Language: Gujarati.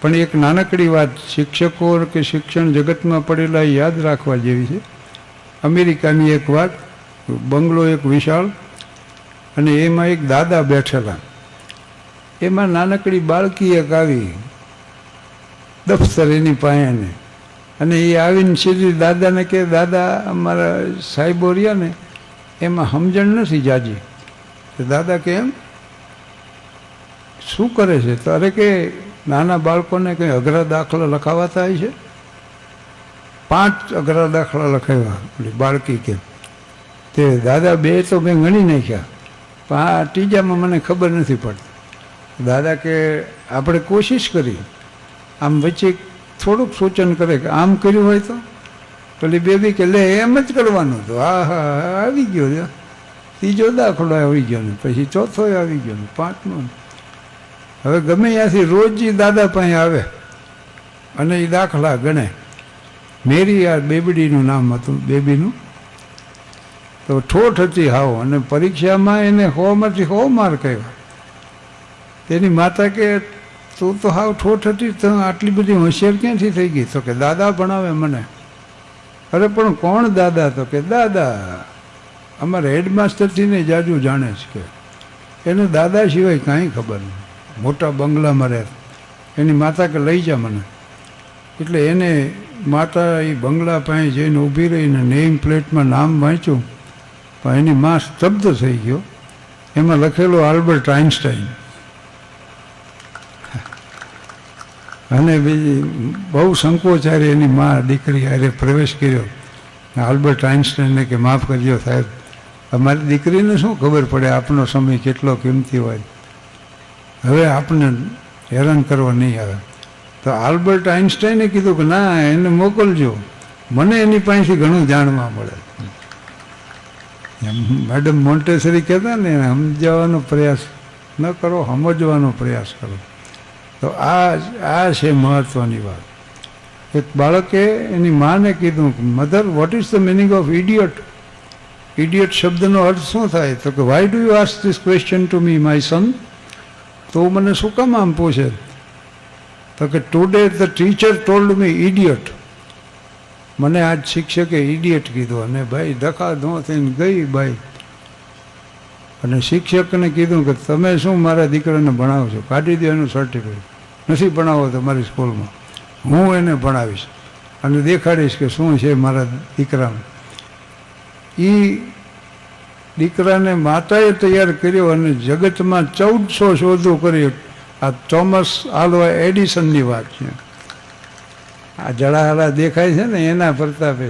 પણ એક નાનકડી વાત શિક્ષકો કે શિક્ષણ જગતમાં પડેલા યાદ રાખવા જેવી છે. અમેરિકાની એક વાત, બંગલો એક વિશાળ અને એમાં એક દાદા બેઠેલા. એમાં નાનકડી બાળકી એક આવી દફતર એની પાયાને, અને એ આવીને સીધી દાદાને કે, દાદા અમારા સાહેબો રહ્યા ને એમાં સમજણ નથી જાજી. તો દાદા કે એમ શું કરે છે? તો અરે કે નાના બાળકોને કંઈ અઘરા દાખલા લખાવાતા હોય છે. 5 અઘરા દાખલા લખાવ્યા પેલી બાળકી કે. તે દાદા 2 તો મેં ગણી નાખ્યા, પણ આ ત્રીજામાં મને ખબર નથી પડતી. દાદા કે આપણે કોશિશ કરી. આમ વચ્ચે થોડુંક સૂચન કરે કે આમ કર્યું હોય તો. પેલી બેબી કે લે એમ જ કરવાનું હતું. હા હા આવી ગયો, ત્રીજો દાખલો આવી ગયો ને પછી ચોથો આવી ગયો ને 5મો. હવે ગમે ત્યાંથી રોજ દાદા પાસે આવે અને એ દાખલા ગણે. મેરી આ બેબડીનું નામ હતું, બેબીનું. તો ઠોઠ હતી હાવ, અને પરીક્ષામાં એને 100માંથી 100 માર્ક આવ્યા. તેની માતા કે તું તો હાવ ઠોઠ હતી, તો આટલી બધી હોશિયાર ક્યાંથી થઈ ગઈ? તો કે દાદા ભણાવે મને. અરે પણ કોણ દાદા? તો કે દાદા અમારા હેડમાસ્ટરથી ને જાજુ જાણે છે કે એને દાદા સિવાય કાંઈ ખબર નહીં. મોટા બંગલામાં રહે. એની માતા કે લઈ જા મને. એટલે એને માતા એ બંગલા પાસે જઈને ઊભી રહીને નેમ પ્લેટમાં નામ વાંચ્યું, પણ એની મા સ્તબ્ધ થઈ ગયો. એમાં લખેલું આલ્બર્ટ આઇન્સ્ટાઈન. અને બીજી બહુ સંકોચારે એની મા દીકરી હારે પ્રવેશ કર્યો. આલ્બર્ટ આઇન્સ્ટાઈને કે માફ કરજો સાહેબ, અમારી દીકરીને શું ખબર પડે આપણો સમય કેટલો કિંમતી હોય, હવે આપણને હેરાન કરવા નહીં આવે. તો આલ્બર્ટ આઇન્સ્ટાઈને કીધું કે ના, એને મોકલજો, મને એની પાસેથી ઘણું જાણવા મળે. મેડમ મોન્ટેસરી કહેતા ને, સમજાવવાનો પ્રયાસ ન કરો, સમજવાનો પ્રયાસ કરો. તો આ છે મહત્ત્વની વાત. એક બાળકે એની માને કીધું, mother what is the meaning of idiot? Idiot શબ્દનો અર્થ શું થાય? તો કે why do you ask this question to me my son? તો મને શું કામ આમ પૂછે? તો કે today the teacher told me idiot. મને આજ શિક્ષકે ઇડિયટ કીધું, અને ભાઈ ધક્કા ધો થઈને ગઈ બાઈ. અને શિક્ષકને કીધું કે તમે શું મારા દીકરાને ભણાવો છો? કાઢી દો એનું સર્ટિફિકેટ. નથી ભણાવો તમારી સ્કૂલમાં, હું એને ભણાવીશ અને દેખાડીશ કે શું છે મારા દીકરામાં. એ દીકરાને માતાએ તૈયાર કર્યો અને જગતમાં 1400 શોધો કરી. આ થોમસ આલ્વા એડિસનની વાત છે. આ જળાહારા દેખાય છે ને એના પ્રતાપે.